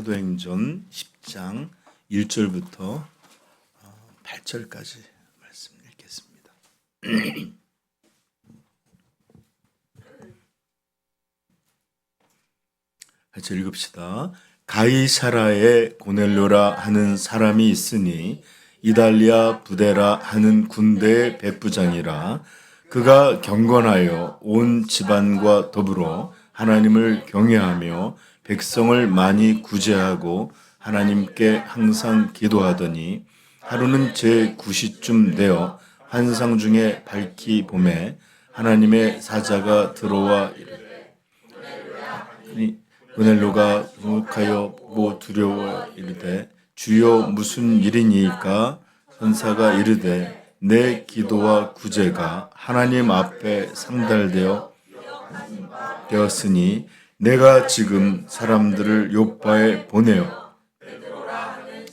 사도행전 10장 1절부터 8절까지 말씀 읽겠습니다. 같이 읽읍시다. 가이사라에 고넬료라 하는 사람이 있으니 이달리아 부데라 하는 군대의 백부장이라. 그가 경건하여 온 집안과 더불어 하나님을 경외하며 백성을 많이 구제하고 하나님께 항상 기도하더니 하루는 제9시쯤 되어 환상 중에 밝히 봄에 하나님의 사자가 들어와 이르되 고넬료가 주목하여 보고 두려워 이르되 주여 무슨 일이니이까. 선사가 이르되 내 기도와 구제가 하나님 앞에 상달되어 되었으니 내가 지금 사람들을 요빠에 보내어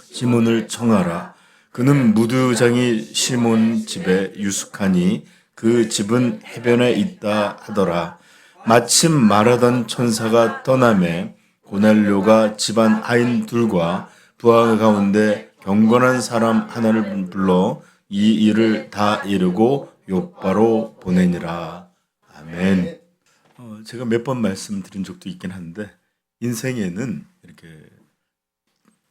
시몬을 청하라. 그는 무두장이 시몬 집에 유숙하니 그 집은 해변에 있다 하더라. 마침 말하던 천사가 떠나매 고넬료가 집안 하인 둘과 부하 가운데 경건한 사람 하나를 불러 이 일을 다 이루고 요빠로 보내니라. 아멘. 제가 몇 번 말씀드린 적도 있긴 한데 인생에는 이렇게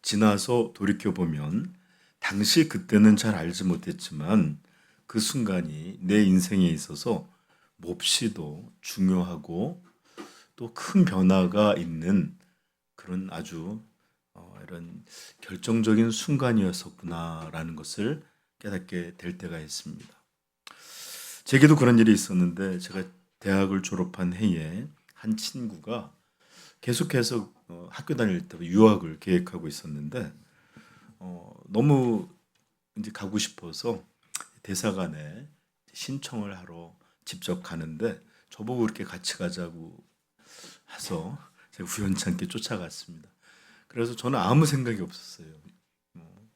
지나서 돌이켜보면 당시 그때는 잘 알지 못했지만 그 순간이 내 인생에 있어서 몹시도 중요하고 또 큰 변화가 있는 그런 아주 이런 결정적인 순간이었었구나라는 것을 깨닫게 될 때가 있습니다. 제게도 그런 일이 있었는데 제가 대학을 졸업한 해에 한 친구가 계속해서 학교 다닐 때 유학을 계획하고 있었는데 너무 이제 가고 싶어서 대사관에 신청을 하러 직접 가는데 저보고 이렇게 같이 가자고 해서 제가 우연찮게 쫓아갔습니다. 그래서 저는 아무 생각이 없었어요.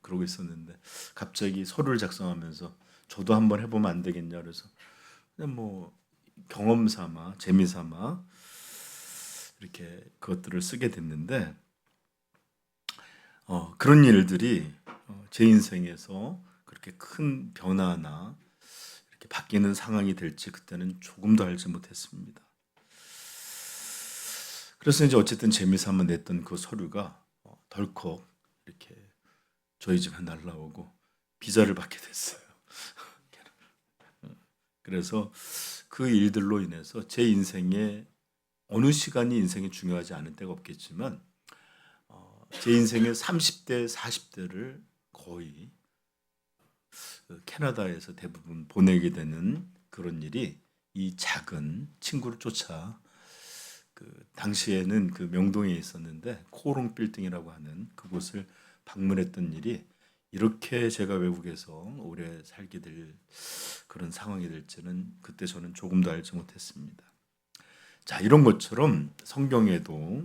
그러고 있었는데 갑자기 서류를 작성하면서 저도 한번 해보면 안 되겠냐 그래서 그냥 뭐 경험 삼아 재미 삼아 이렇게 그것들을 쓰게 됐는데 그런 일들이 제 인생에서 그렇게 큰 변화나 이렇게 바뀌는 상황이 될지 그때는 조금도 알지 못했습니다. 그래서 이제 어쨌든 재미삼아 냈던 그 서류가 덜컥 이렇게 저희 집에 날라오고 비자를 받게 됐어요. 그래서 그 일들로 인해서 제 인생에 어느 시간이 인생에 중요하지 않은 때가 없겠지만 제 인생의 30대, 40대를 거의 캐나다에서 대부분 보내게 되는 그런 일이 이 작은 친구를 쫓아 당시에는 그 명동에 있었는데 코롱 빌딩이라고 하는 그곳을 방문했던 일이 이렇게 제가 외국에서 오래 살게 될 그런 상황이 될지는 그때 저는 조금도 알지 못했습니다. 자, 이런 것처럼 성경에도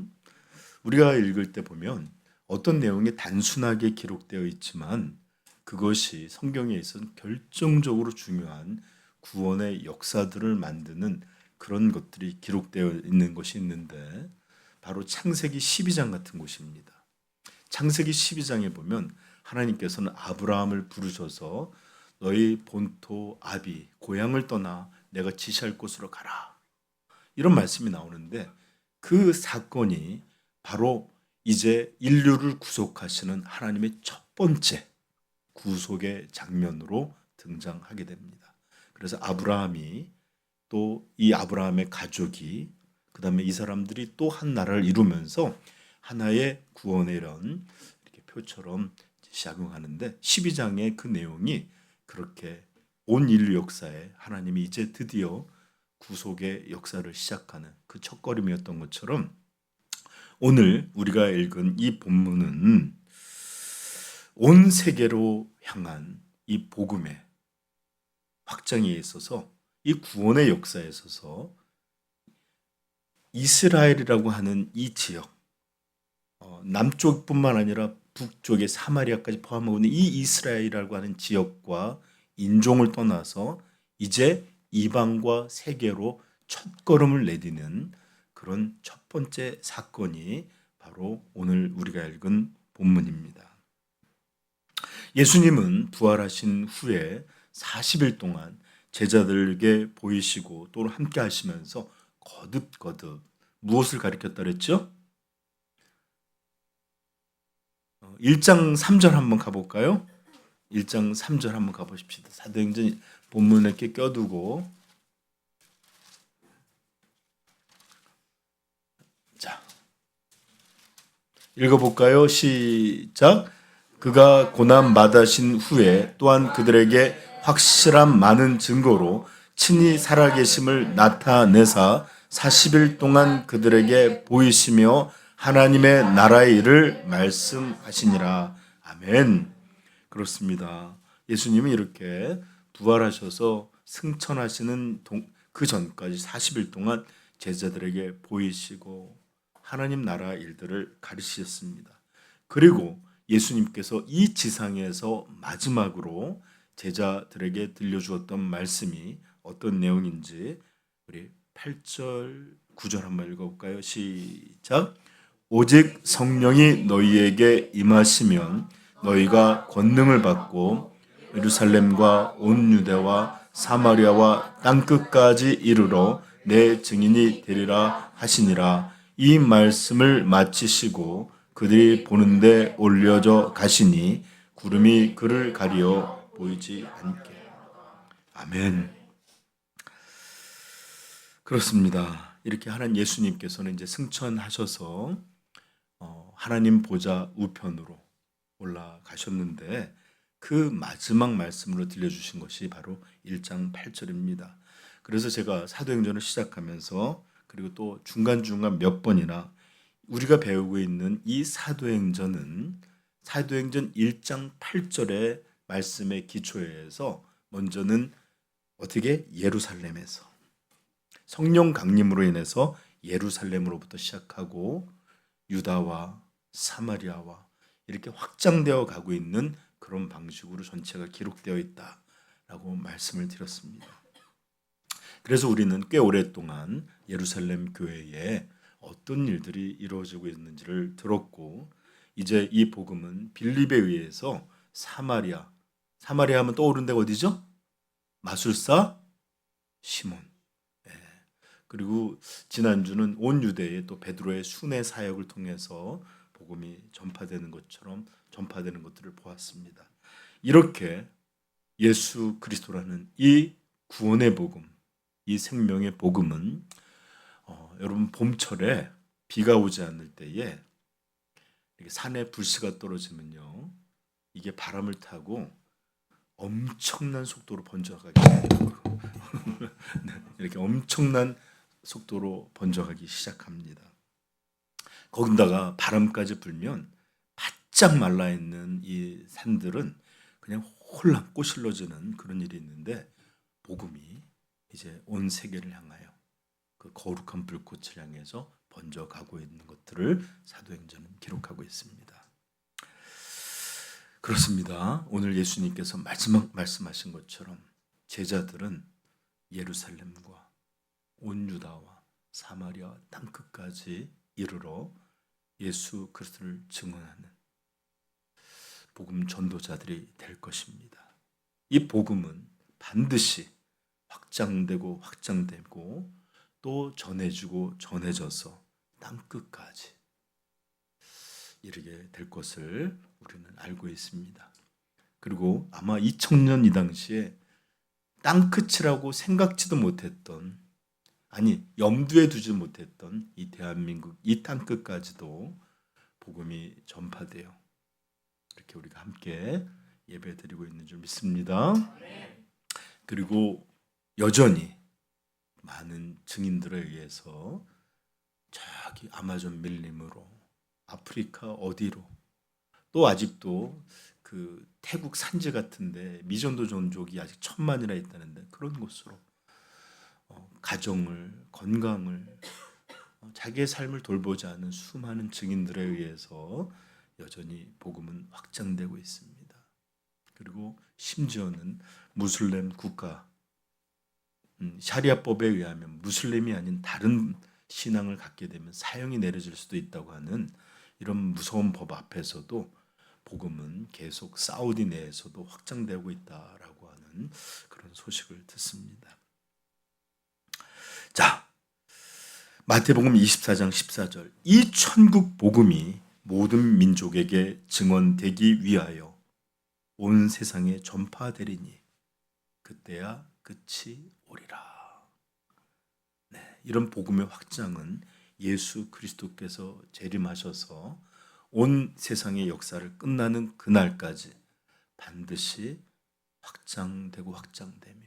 우리가 읽을 때 보면 어떤 내용이 단순하게 기록되어 있지만 그것이 성경에 있어서 결정적으로 중요한 구원의 역사들을 만드는 그런 것들이 기록되어 있는 것이 있는데 바로 창세기 12장 같은 곳입니다. 창세기 12장에 보면 하나님께서는 아브라함을 부르셔서 너희 본토 아비 고향을 떠나 내가 지시할 곳으로 가라. 이런 말씀이 나오는데 그 사건이 바로 이제 인류를 구속하시는 하나님의 첫 번째 구속의 장면으로 등장하게 됩니다. 그래서 아브라함이 또 이 아브라함의 가족이 그다음에 이 사람들이 또 한 나라를 이루면서 하나의 구원의 이런 이렇게 표처럼 작용하는데 12장의 그 내용이 그렇게 온 인류 역사에 하나님이 이제 드디어 구속의 역사를 시작하는 그 첫걸음이었던 것처럼 오늘 우리가 읽은 이 본문은 온 세계로 향한 이 복음의 확장에 있어서 이 구원의 역사에 있어서 이스라엘이라고 하는 이 지역 남쪽뿐만 아니라 북쪽의 사마리아까지 포함하고 있는 이 이스라엘이라고 하는 지역과 인종을 떠나서 이제 이방과 세계로 첫걸음을 내디는 그런 첫 번째 사건이 바로 오늘 우리가 읽은 본문입니다. 예수님은 부활하신 후에 40일 동안 제자들에게 보이시고 또 함께 하시면서 거듭거듭 무엇을 가르쳤다 그랬죠? 1장 3절 한번 가볼까요? 1장 3절 한번 가보십시다. 사도행전 본문에 이렇게 껴두고 자 읽어볼까요? 시작. 그가 고난 받으신 후에 또한 그들에게 확실한 많은 증거로 친히 살아계심을 나타내사 40일 동안 그들에게 보이시며 하나님의 나라의 일을 말씀하시니라. 아멘. 그렇습니다. 예수님은 이렇게 부활하셔서 승천하시는 그 전까지 40일 동안 제자들에게 보이시고 하나님 나라 일들을 가르치셨습니다. 그리고 예수님께서 이 지상에서 마지막으로 제자들에게 들려주었던 말씀이 어떤 내용인지 우리 8절 9절 한번 읽어볼까요? 시작. 오직 성령이 너희에게 임하시면 너희가 권능을 받고 예루살렘과 온 유대와 사마리아와 땅끝까지 이르러 내 증인이 되리라 하시니라. 이 말씀을 마치시고 그들이 보는데 올려져 가시니 구름이 그를 가리어 보이지 않게. 아멘. 그렇습니다. 이렇게 하나님 예수님께서는 이제 승천하셔서 하나님 보좌 우편으로 올라가셨는데 그 마지막 말씀으로 들려주신 것이 바로 1장 8절입니다. 그래서 제가 사도행전을 시작하면서 그리고 또 중간중간 몇 번이나 우리가 배우고 있는 이 사도행전은 사도행전 1장 8절의 말씀의 기초에서 먼저는 어떻게 예루살렘에서 성령 강림으로 인해서 예루살렘으로부터 시작하고 유다와 사마리아와 이렇게 확장되어 가고 있는 그런 방식으로 전체가 기록되어 있다라고 말씀을 드렸습니다. 그래서 우리는 꽤 오랫동안 예루살렘 교회에 어떤 일들이 이루어지고 있는지를 들었고 이제 이 복음은 빌립에 의해서 사마리아 하면 떠오르는 데가 어디죠? 마술사 시몬. 그리고 지난주는 온 유대에 또 베드로의 순회 사역을 통해서 복음이 전파되는 것처럼 전파되는 것들을 보았습니다. 이렇게 예수 그리스도라는 이 구원의 복음, 이 생명의 복음은 여러분 봄철에 비가 오지 않을 때에 이렇게 산에 불씨가 떨어지면요, 이게 바람을 타고 엄청난 속도로 번져가기 시작해요. 이렇게 엄청난 속도로 번져가기 시작합니다. 거기다가 바람까지 불면 바짝 말라있는 이 산들은 그냥 홀랑 꼬실러지는 그런 일이 있는데 복음이 이제 온 세계를 향하여 그 거룩한 불꽃을 향해서 번져가고 있는 것들을 사도행전은 기록하고 있습니다. 그렇습니다. 오늘 예수님께서 마지막 말씀하신 것처럼 제자들은 예루살렘과 온 유다와 사마리아 땅끝까지 이르러 예수 그리스도를 증언하는 복음 전도자들이 될 것입니다. 이 복음은 반드시 확장되고 또 전해지고 전해져서 땅끝까지 이르게 될 것을 우리는 알고 있습니다. 그리고 아마 2000년 이 당시에 땅끝이라고 생각지도 못했던, 아니 염두에 두지 못했던 이 대한민국 이 땅끝까지도 복음이 전파되어 이렇게 우리가 함께 예배드리고 있는 줄 믿습니다. 그리고 여전히 많은 증인들에 의해서 저기 아마존 밀림으로 아프리카 어디로 또 아직도 그 태국 산지 같은데 미전도 종족이 아직 1000만이나 있다는데 그런 곳으로 가정을 건강을 자기의 삶을 돌보지 않은 수많은 증인들에 의해서 여전히 복음은 확장되고 있습니다. 그리고 심지어는 무슬림 국가 샤리아법에 의하면 무슬림이 아닌 다른 신앙을 갖게 되면 사형이 내려질 수도 있다고 하는 이런 무서운 법 앞에서도 복음은 계속 사우디 내에서도 확장되고 있다라고 하는 그런 소식을 듣습니다. 자, 마태복음 24장 14절, 이 천국 복음이 모든 민족에게 증언되기 위하여 온 세상에 전파되리니 그때야 끝이 오리라. 네, 이런 복음의 확장은 예수 그리스도께서 재림하셔서 온 세상의 역사를 끝나는 그날까지 반드시 확장되고 확장되며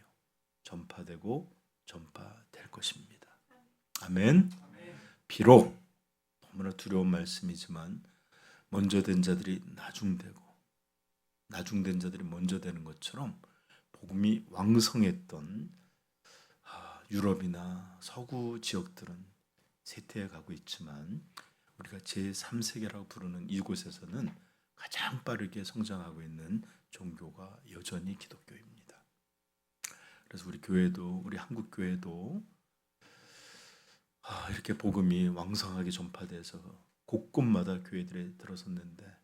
전파되고 전파될 것입니다. 아멘. 비록 너무나 두려운 말씀이지만 먼저 된 자들이 나중되고 나중된 자들이 먼저 되는 것처럼 복음이 왕성했던 유럽이나 서구 지역들은 쇠퇴해 가고 있지만 우리가 제3세계라고 부르는 이곳에서는 가장 빠르게 성장하고 있는 종교가 여전히 기독교입니다. 그래서 우리 교회도, 우리 한국 교회도 이렇게 복음이 왕성하게 전파돼서 곳곳마다 교회들에 들어섰는데,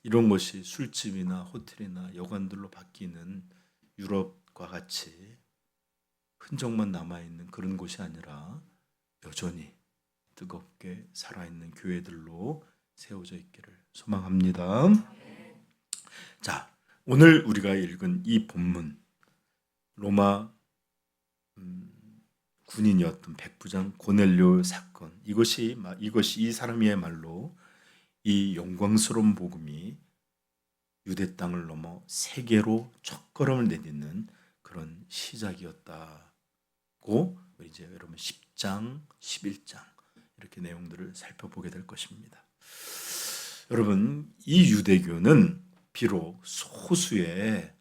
이런 것이 술집이나 호텔이나 여관들로 바뀌는 유럽과 같이 흔적만 남아있는 그런 곳이 아니라 여전히 뜨겁게 살아있는 교회들로 세워져 있기를 소망합니다. 자, 오늘 우리가 읽은 이 본문, 로마 군인이었던 백부장 고넬료 사건, 이것이 이 사람이야말로 이 영광스러운 복음이 유대 땅을 넘어 세계로 첫걸음을 내딛는 그런 시작이었다고 이제 여러분 10장, 11장 이렇게 내용들을 살펴보게 될 것입니다. 여러분, 이 유대교는 비록 소수의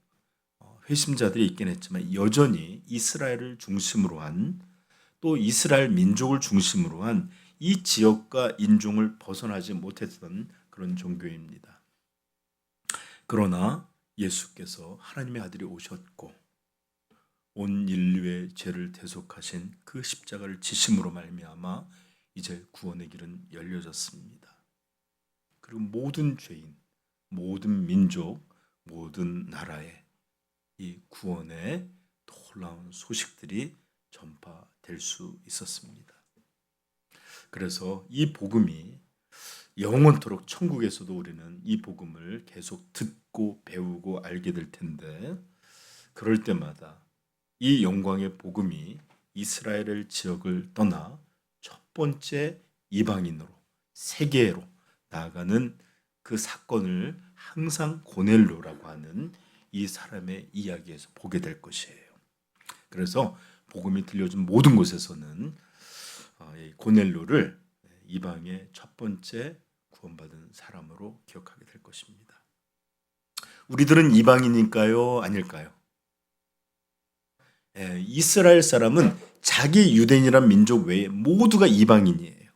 회심자들이 있긴 했지만 여전히 이스라엘을 중심으로 한, 또 이스라엘 민족을 중심으로 한 이 지역과 인종을 벗어나지 못했던 그런 종교입니다. 그러나 예수께서 하나님의 아들이 오셨고 온 인류의 죄를 대속하신 그 십자가를 지심으로 말미암아 이제 구원의 길은 열려졌습니다. 그리고 모든 죄인, 모든 민족, 모든 나라에 이 구원의 놀라운 소식들이 전파될 수 있었습니다. 그래서 이 복음이 영원토록 천국에서도 우리는 이 복음을 계속 듣고 배우고 알게 될 텐데, 그럴 때마다 이 영광의 복음이 이스라엘 지역을 떠나 첫 번째 이방인으로 세계로 나아가는 그 사건을 항상 고넬료라고 하는 이 사람의 이야기에서 보게 될 것이에요. 그래서 복음이 들려준 모든 곳에서는 고넬료를 이방의 첫 번째 구원받은 사람으로 기억하게 될 것입니다. 우리들은 이방인일까요? 아닐까요? 이스라엘 사람은 자기 유대인이란 민족 외에 모두가 이방인이에요.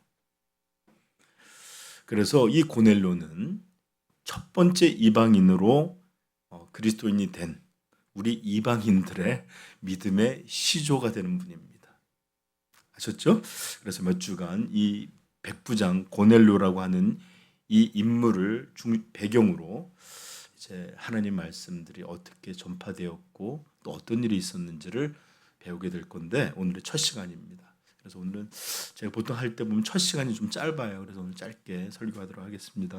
그래서 이 고넬료는 첫 번째 이방인으로 그리스도인이 된 우리 이방인들의 믿음의 시조가 되는 분입니다. 아셨죠? 그래서 몇 주간 이 백부장 고넬료라고 하는 이 인물을 배경으로 이제 하나님 말씀들이 어떻게 전파되었고 또 어떤 일이 있었는지를 배우게 될 건데, 오늘의 첫 시간입니다. 그래서 오늘은 제가 보통 할 때 보면 첫 시간이 좀 짧아요. 그래서 오늘 짧게 설교하도록 하겠습니다.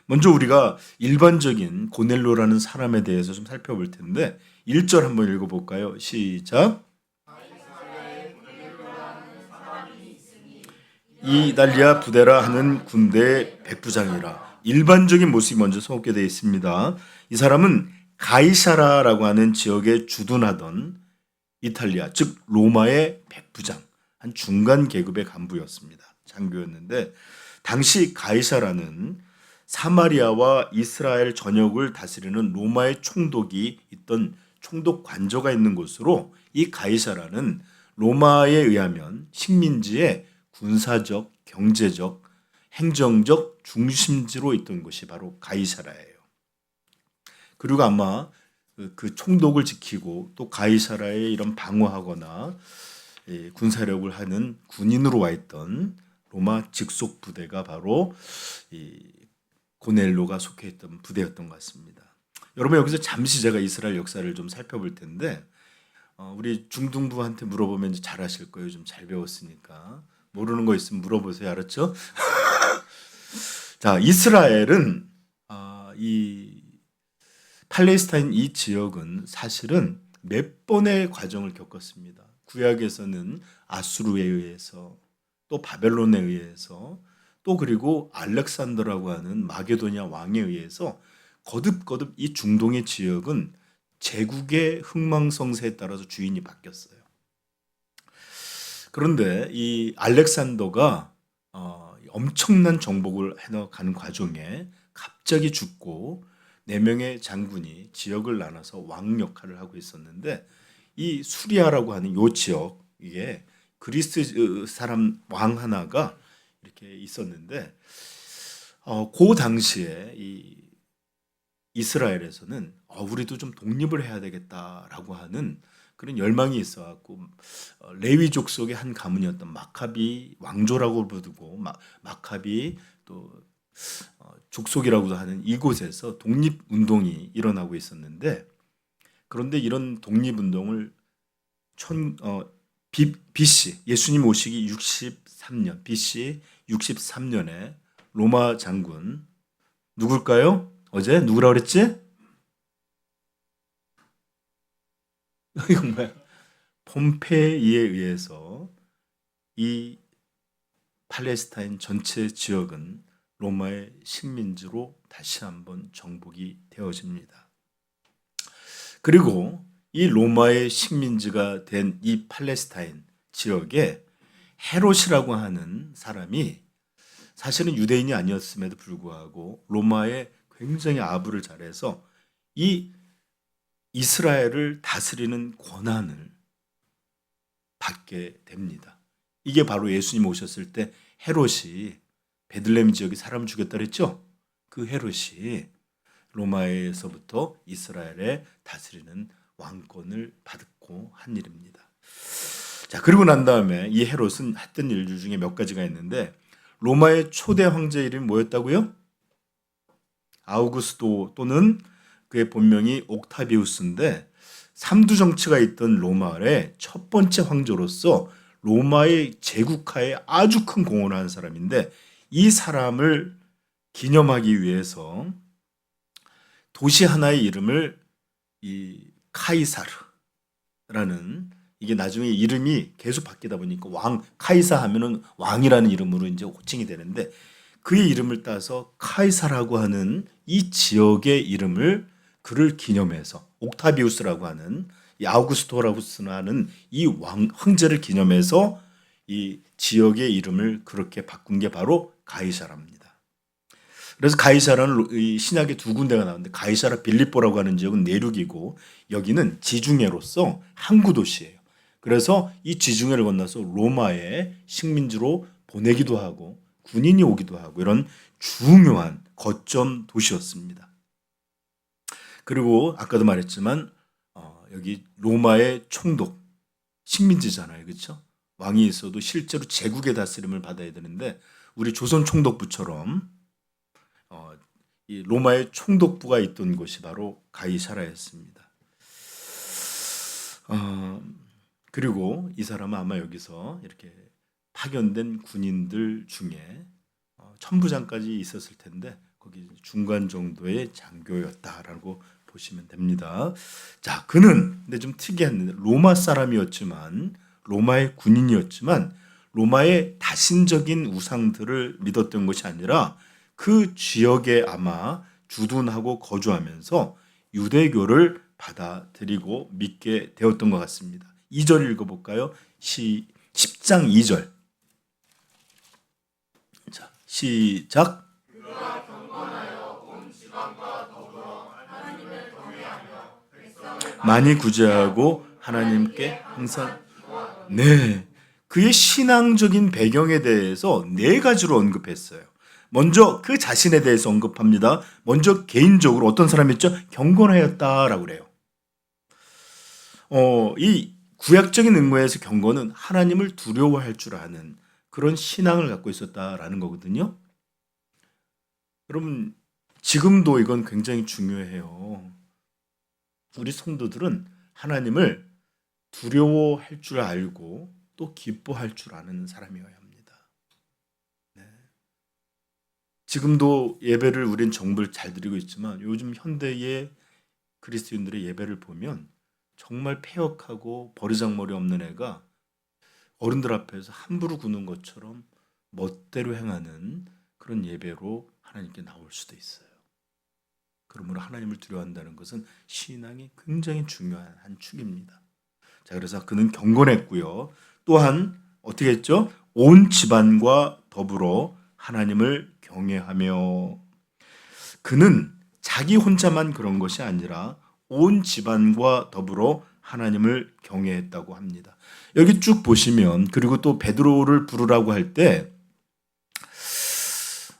먼저 우리가 일반적인 고넬료라는 사람에 대해서 좀 살펴볼 텐데 1절 한번 읽어볼까요? 시작. 이달리아 부데라 하는 군대의 백부장이라. 일반적인 모습이 먼저 소개되어 있습니다. 이 사람은 가이사라라고 하는 지역에 주둔하던 이탈리아, 즉 로마의 백부장, 한 중간 계급의 간부였습니다. 장교였는데, 당시 가이사라는 사마리아와 이스라엘 전역을 다스리는 로마의 총독이 있던 총독 관저가 있는 곳으로, 이 가이사라는 로마에 의하면 식민지의 군사적, 경제적, 행정적 중심지로 있던 곳이 바로 가이사라예요. 그리고 아마 그 총독을 지키고 또 가이사라에 이런 방어하거나 군사력을 하는 군인으로 와 있던 로마 직속 부대가 바로 이 고넬로가 속해 있던 부대였던 것 같습니다. 여러분 여기서 잠시 제가 이스라엘 역사를 좀 살펴볼 텐데 우리 중등부한테 물어보면 이제 잘 아실 거예요. 좀 잘 배웠으니까. 모르는 거 있으면 물어보세요. 알았죠? 자, 이스라엘은 이 팔레스타인 이 지역은 사실은 몇 번의 과정을 겪었습니다. 구약에서는 아수르에 의해서 또 바벨론에 의해서 또 그리고 알렉산더라고 하는 마게도냐 왕에 의해서 거듭거듭 이 중동의 지역은 제국의 흥망성쇠에 따라서 주인이 바뀌었어요. 그런데 이 알렉산더가 엄청난 정복을 해나가는 과정에 갑자기 죽고 4명의 장군이 지역을 나눠서 왕 역할을 하고 있었는데 이 수리아라고 하는 요 지역 이게 그리스 사람 왕 하나가 이렇게 있었는데 그 당시에 이 이스라엘에서는 우리도 좀 독립을 해야 되겠다라고 하는 그런 열망이 있어갖고 레위족 속의 한 가문이었던 마카비 왕조라고 부르고 마카비 또 족속이라고도 하는 이곳에서 독립운동이 일어나고 있었는데 그런데 이런 독립운동을 BC 예수님 오시기 63년 BC 63년에 로마 장군 누굴까요? 어제 누구라 그랬지? 이건 뭐야? 폼페이에 의해서 이 팔레스타인 전체 지역은 로마의 식민지로 다시 한번 정복이 되어집니다. 그리고 이 로마의 식민지가 된 이 팔레스타인 지역에 헤롯이라고 하는 사람이 사실은 유대인이 아니었음에도 불구하고 로마에 굉장히 아부를 잘해서 이 이스라엘을 다스리는 권한을 받게 됩니다. 이게 바로 예수님 오셨을 때 헤롯이 베들레헴 지역에 사람 죽였다 그랬죠? 그 헤롯이 로마에서부터 이스라엘에 다스리는 왕권을 받고 한 일입니다. 자, 그리고 난 다음에 이 헤롯은 했던 일 중에 몇 가지가 있는데 로마의 초대 황제 이름이 뭐였다고요? 아우구스도 또는 그의 본명이 옥타비우스인데 삼두 정치가 있던 로마의 첫 번째 황제로서 로마의 제국화에 아주 큰 공헌을 한 사람인데 이 사람을 기념하기 위해서 도시 하나의 이름을 이 카이사르라는 이게 나중에 이름이 계속 바뀌다 보니까 카이사 하면은 왕이라는 이름으로 이제 호칭이 되는데 그의 이름을 따서 카이사라고 하는 이 지역의 이름을 그를 기념해서 옥타비우스라고 하는 이 아우구스토라고스라는 이 황제를 기념해서 이 지역의 이름을 그렇게 바꾼 게 바로 가이사라입니다. 그래서 가이사라는 이 신약에 2군데가 나오는데 가이사라 빌립보라고 하는 지역은 내륙이고 여기는 지중해로서 항구 도시예요. 그래서 이 지중해를 건너서 로마의 식민지로 보내기도 하고 군인이 오기도 하고 이런 중요한 거점 도시였습니다. 그리고 아까도 말했지만 여기 로마의 총독 식민지잖아요, 그렇죠? 왕이 있어도 실제로 제국의 다스림을 받아야 되는데 우리 조선 총독부처럼 이 로마의 총독부가 있던 곳이 바로 가이사라였습니다. 그리고 이 사람은 아마 여기서 이렇게 파견된 군인들 중에 천부장까지 있었을 텐데 거기 중간 정도의 장교였다라고 보시면 됩니다. 자, 그는 근데 좀 특이한 로마 사람이었지만 로마의 군인이었지만 로마의 다신적인 우상들을 믿었던 것이 아니라 그 지역에 아마 주둔하고 거주하면서 유대교를 받아들이고 믿게 되었던 것 같습니다. 2절 읽어볼까요? 10장 2절. 자, 시작. 많이 구제하고 하나님께 항상 그의 신앙적인 배경에 대해서 4가지로 언급했어요. 먼저 그 자신에 대해서 언급합니다. 먼저 개인적으로 어떤 사람이었죠? 경건하였다라고 그래요. 이 구약적인 의무에서 경건은 하나님을 두려워할 줄 아는 그런 신앙을 갖고 있었다라는 거거든요. 여러분, 지금도 이건 굉장히 중요해요. 우리 성도들은 하나님을 두려워할 줄 알고 또 기뻐할 줄 아는 사람이어야 합니다. 네. 지금도 예배를 우린 정말 잘 드리고 있지만 요즘 현대의 그리스도인들의 예배를 보면 정말 패역하고 버르장머리 없는 애가 어른들 앞에서 함부로 구는 것처럼 멋대로 행하는 그런 예배로 하나님께 나올 수도 있어요. 그러므로 하나님을 두려워한다는 것은 신앙이 굉장히 중요한 한 축입니다. 자, 그래서 그는 경건했고요. 또한 어떻게 했죠? 온 집안과 더불어 하나님을 경외하며, 그는 자기 혼자만 그런 것이 아니라 온 집안과 더불어 하나님을 경외했다고 합니다. 여기 쭉 보시면, 그리고 또 베드로를 부르라고 할 때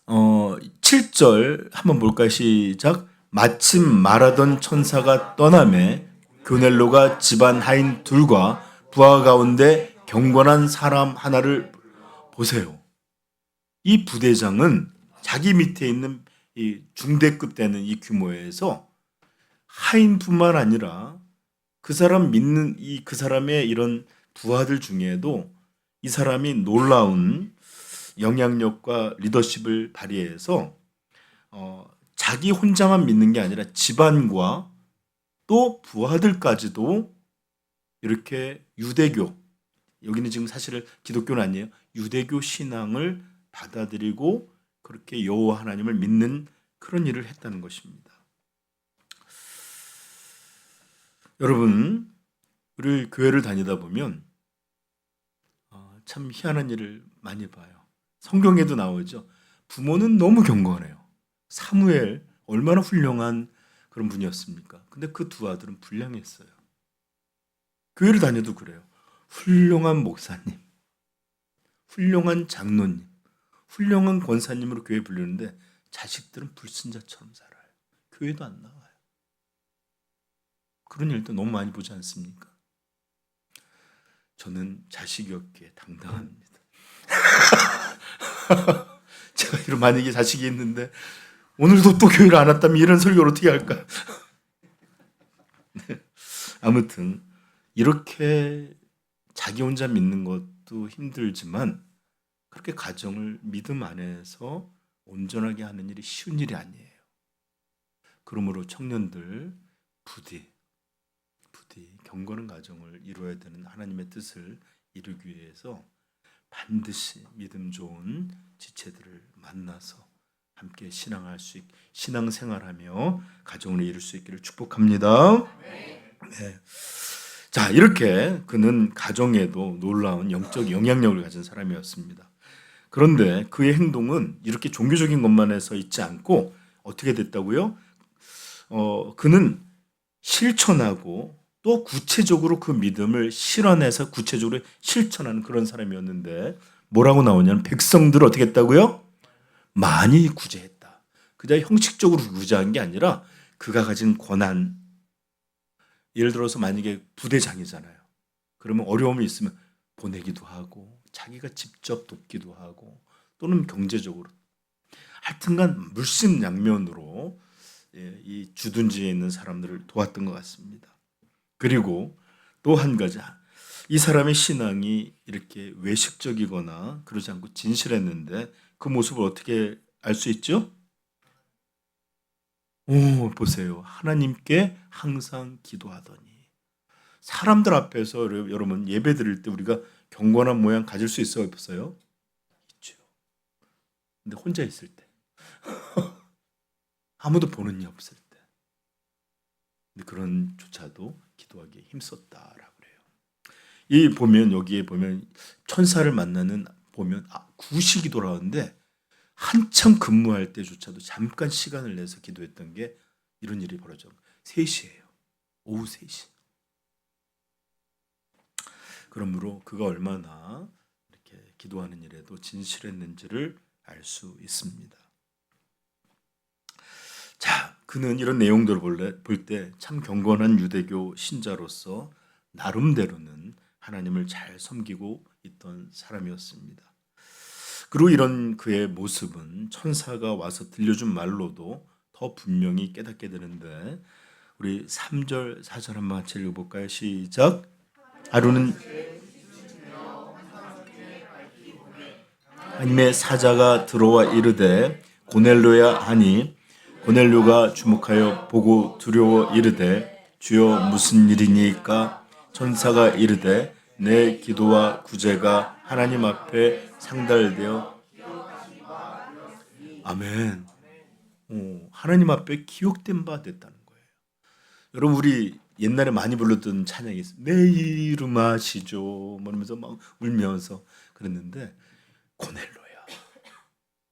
7절 한번 볼까요? 시작. 마침 말하던 천사가 떠나매 고넬로가 집안 하인 둘과 부하 가운데 경건한 사람 하나를 보세요. 이 부대장은 자기 밑에 있는 이 중대급 되는 이 규모에서 하인뿐만 아니라 그 사람 믿는 그 사람의 이런 부하들 중에도 이 사람이 놀라운 영향력과 리더십을 발휘해서 자기 혼자만 믿는 게 아니라 집안과 또 부하들까지도 이렇게 유대교, 여기는 지금 사실은 기독교는 아니에요. 유대교 신앙을 받아들이고 그렇게 여호와 하나님을 믿는 그런 일을 했다는 것입니다. 여러분, 우리 교회를 다니다 보면 참 희한한 일을 많이 봐요. 성경에도 나오죠. 부모는 너무 경건해요. 사무엘 얼마나 훌륭한 그런 분이었습니까? 근데 그 두 아들은 불량했어요. 교회를 다녀도 그래요. 훌륭한 목사님, 훌륭한 장로님, 훌륭한 권사님으로 교회 부르는데 자식들은 불순자처럼 살아요. 교회도 안 나와요. 그런 일도 너무 많이 보지 않습니까? 저는 자식이 없기에 당당합니다. 제가 이런 만약에 자식이 있는데 오늘도 또 교회를 안 왔다면 이런 설교를 어떻게 할까? 아무튼 이렇게 자기 혼자 믿는 것도 힘들지만 그렇게 가정을 믿음 안에서 온전하게 하는 일이 쉬운 일이 아니에요. 그러므로 청년들 부디 경건한 가정을 이루어야 되는 하나님의 뜻을 이루기 위해서 반드시 믿음 좋은 지체들을 만나서 함께 신앙생활하며 가정을 이룰 수 있기를 축복합니다. 네. 자, 이렇게 그는 가정에도 놀라운 영적 영향력을 가진 사람이었습니다. 그런데 그의 행동은 이렇게 종교적인 것만 해서 있지 않고 어떻게 됐다고요? 그는 실천하고 또 구체적으로 그 믿음을 실현해서 구체적으로 실천하는 그런 사람이었는데 뭐라고 나오냐면 백성들을 어떻게 했다고요? 많이 구제했다. 그냥 형식적으로 구제한 게 아니라 그가 가진 권한, 예를 들어서 만약에 부대장이잖아요. 그러면 어려움이 있으면 보내기도 하고 자기가 직접 돕기도 하고 또는 경제적으로 하여튼간 물심양면으로 이 주둔지에 있는 사람들을 도왔던 것 같습니다. 그리고 또 한 가지, 이 사람의 신앙이 이렇게 외식적이거나 그러지 않고 진실했는데 그 모습을 어떻게 알 수 있죠? 보세요. 하나님께 항상 기도하더니. 사람들 앞에서 여러분 예배 드릴 때 우리가 경건한 모양 가질 수 있어요, 없어요? 있죠. 근데 혼자 있을 때 아무도 보는 이 없을 때 근데 그런 조차도 기도하기에 힘썼다라고 그래요. 여기에 보면 천사를 만나는 보면 구시기도라 하는데 한참 근무할 때조차도 잠깐 시간을 내서 기도했던 게 이런 일이 벌어져. 3시예요. 오후 3시. 그러므로 그가 얼마나 이렇게 기도하는 일에도 진실했는지를 알 수 있습니다. 자, 그는 이런 내용들을 볼 때 참 경건한 유대교 신자로서 나름대로는 하나님을 잘 섬기고 있던 사람이었습니다. 그리고 이런 그의 모습은 천사가 와서 들려준 말로도 더 분명히 깨닫게 되는데, 우리 3절 4절 한번 같이 읽어볼까요? 시작. 하루는 하나님의 사자가 들어와 이르되 고넬료야 하니, 고넬료가 주목하여 보고 두려워 이르되 주여 무슨 일이니까? 천사가 이르되 내 기도와 구제가 하나님 앞에 상달되어, 아멘. 하나님 앞에 기억된 바 됐다는 거예요. 여러분, 우리 옛날에 많이 불렀던 찬양이 있어요. 내 이름 아시죠? 그러면서 막 울면서 그랬는데, 고넬로야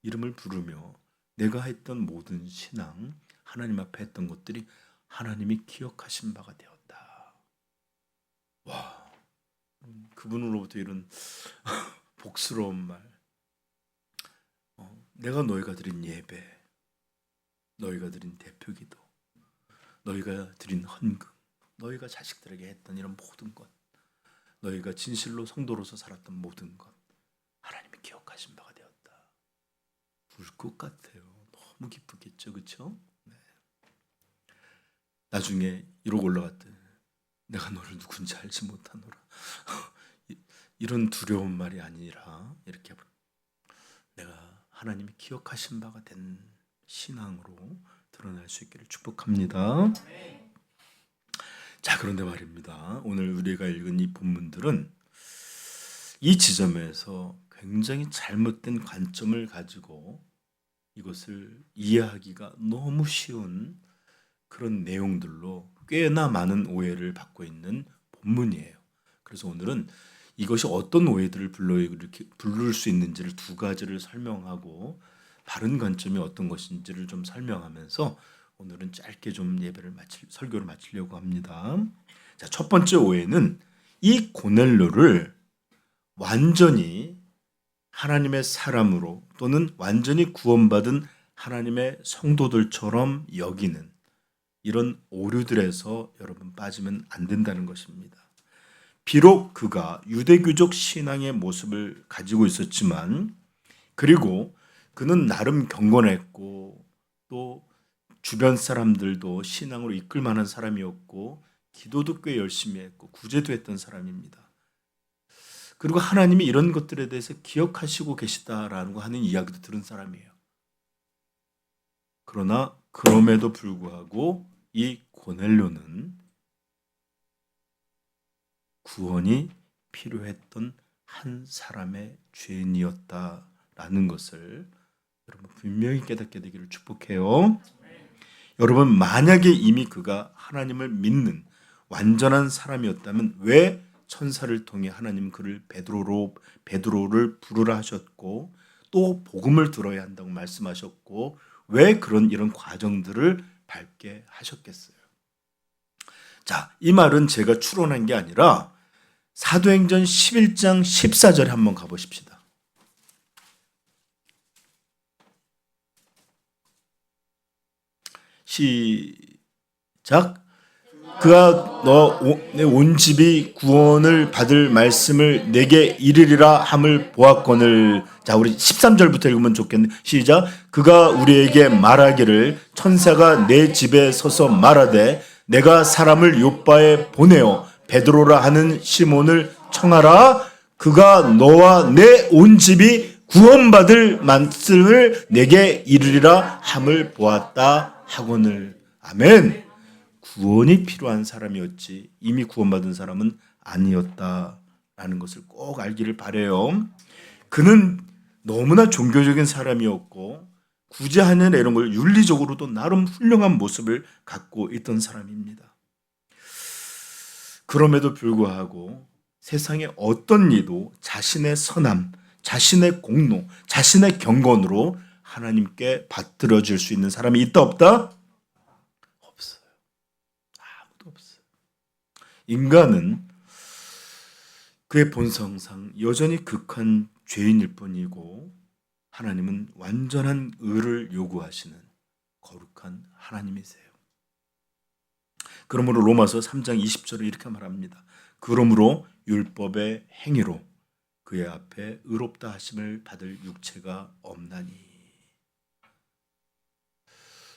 이름을 부르며 내가 했던 모든 신앙, 하나님 앞에 했던 것들이 하나님이 기억하신 바가 되었다. 와, 그분으로부터 이런 복스러운 말. 내가 너희가 드린 예배, 너희가 드린 대표기도, 너희가 드린 헌금, 너희가 자식들에게 했던 이런 모든 것, 너희가 진실로 성도로서 살았던 모든 것, 하나님이 기억하신 바가 되었다. 울 것 같아요. 너무 기쁘겠죠, 그렇죠? 네. 나중에 이러고 올라갔대. 내가 너를 누군지 알지 못하노라. 이런 두려운 말이 아니라 이렇게 내가 하나님이 기억하신 바가 된 신앙으로 드러날 수 있기를 축복합니다. 자, 그런데 말입니다. 오늘 우리가 읽은 이 본문들은 이 지점에서 굉장히 잘못된 관점을 가지고 이것을 이해하기가 너무 쉬운 그런 내용들로 꽤나 많은 오해를 받고 있는 본문이에요. 그래서 오늘은 이것이 어떤 오해들을 부를 수 있는지를 두 가지를 설명하고, 바른 관점이 어떤 것인지를 좀 설명하면서 오늘은 짧게 좀 설교를 마치려고 합니다. 자, 첫 번째 오해는 이 고넬료를 완전히 하나님의 사람으로 또는 완전히 구원받은 하나님의 성도들처럼 여기는 이런 오류들에서 여러분 빠지면 안 된다는 것입니다. 비록 그가 유대교적 신앙의 모습을 가지고 있었지만, 그리고 그는 나름 경건했고 또 주변 사람들도 신앙으로 이끌 만한 사람이었고 기도도 꽤 열심히 했고 구제도 했던 사람입니다. 그리고 하나님이 이런 것들에 대해서 기억하시고 계시다라는 거 하는 이야기도 들은 사람이에요. 그러나 그럼에도 불구하고 이 고넬료는 구원이 필요했던 한 사람의 죄인이었다라는 것을 여러분 분명히 깨닫게 되기를 축복해요. 여러분, 만약에 이미 그가 하나님을 믿는 완전한 사람이었다면 왜 천사를 통해 하나님 그를 베드로를 부르라 하셨고 또 복음을 들어야 한다고 말씀하셨고 왜 이런 과정들을 밟게 하셨겠어요? 자, 이 말은 제가 추론한 게 아니라 사도행전 11장 14절에 한번 가보십시다. 시작. 그가 내 온 집이 구원을 받을 말씀을 내게 이르리라 함을 보았거늘. 자, 우리 13절부터 읽으면 좋겠네. 시작. 그가 우리에게 말하기를 천사가 내 집에 서서 말하되 내가 사람을 요바에 보내어 베드로라 하는 시몬을 청하라. 그가 너와 내 온 집이 구원받을 말씀을 내게 이르리라 함을 보았다 하거늘. 아멘. 구원이 필요한 사람이었지 이미 구원받은 사람은 아니었다라는 것을 꼭 알기를 바라요. 그는 너무나 종교적인 사람이었고 구제하는 이런 걸 윤리적으로도 나름 훌륭한 모습을 갖고 있던 사람입니다. 그럼에도 불구하고 세상의 어떤 이도 자신의 선함, 자신의 공로, 자신의 경건으로 하나님께 받들어질 수 있는 사람이 있다 없다? 없어요. 아무도 없어요. 인간은 그의 본성상 여전히 극한 죄인일 뿐이고 하나님은 완전한 의를 요구하시는 거룩한 하나님이세요. 그러므로 로마서 3장 20절을 이렇게 말합니다. 그러므로 율법의 행위로 그의 앞에 의롭다 하심을 받을 육체가 없나니.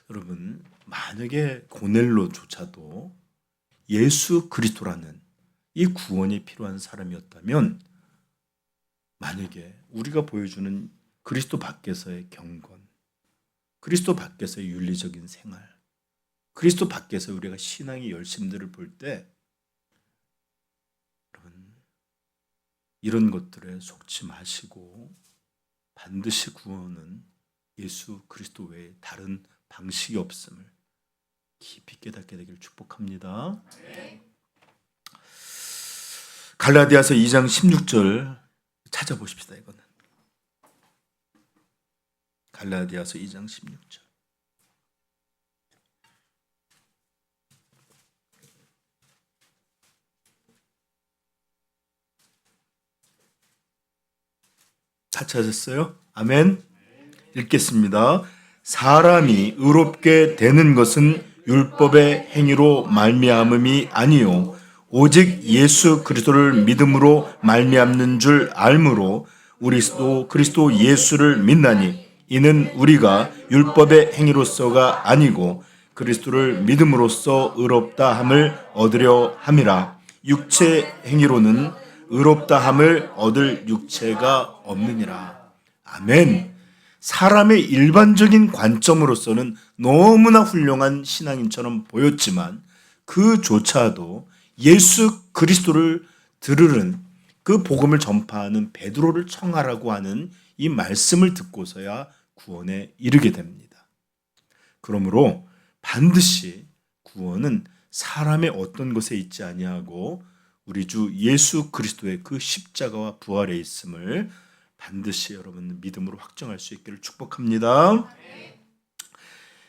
여러분, 만약에 고넬로조차도 예수 그리스도라는 이 구원이 필요한 사람이었다면, 만약에 우리가 보여주는 그리스도 밖에서의 경건, 그리스도 밖에서의 윤리적인 생활, 그리스도 밖에서 우리가 신앙의 열심들을 볼 때, 여러분, 이런 것들에 속지 마시고 반드시 구원은 예수 그리스도 외에 다른 방식이 없음을 깊이 깨닫게 되기를 축복합니다. 갈라디아서 2장 16절 찾아보십시다. 이거는 갈라디아서 2장 16절. 다 찾았어요? 아멘. 읽겠습니다. 사람이 의롭게 되는 것은 율법의 행위로 말미암음이 아니요 오직 예수 그리스도를 믿음으로 말미암는 줄 알므로 우리도 그리스도 예수를 믿나니 이는 우리가 율법의 행위로서가 아니고 그리스도를 믿음으로써 의롭다 함을 얻으려 함이라. 육체 행위로는 의롭다 함을 얻을 육체가 없느니라. 아멘. 사람의 일반적인 관점으로서는 너무나 훌륭한 신앙인처럼 보였지만 그조차도 예수 그리스도를 들으는 그 복음을 전파하는 베드로를 청하라고 하는 이 말씀을 듣고서야 구원에 이르게 됩니다. 그러므로 반드시 구원은 사람의 어떤 것에 있지 아니하고 우리 주 예수 그리스도의 그 십자가와 부활에 있음을 반드시 여러분 믿음으로 확정할 수 있기를 축복합니다.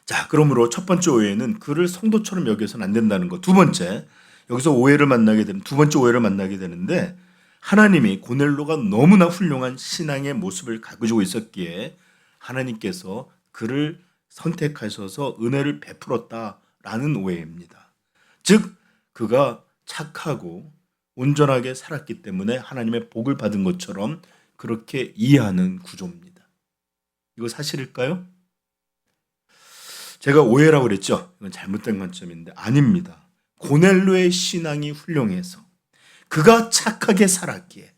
자, 그러므로 첫 번째 오해는 그를 성도처럼 여겨서는 안 된다는 것. 두 번째, 여기서 두 번째 오해를 만나게 되는데, 하나님이 고넬로가 너무나 훌륭한 신앙의 모습을 가지고 있었기에 하나님께서 그를 선택하셔서 은혜를 베풀었다라는 오해입니다. 즉 그가 착하고 온전하게 살았기 때문에 하나님의 복을 받은 것처럼 그렇게 이해하는 구조입니다. 이거 사실일까요? 제가 오해라고 그랬죠? 이건 잘못된 관점인데 아닙니다. 고넬로의 신앙이 훌륭해서 그가 착하게 살았기에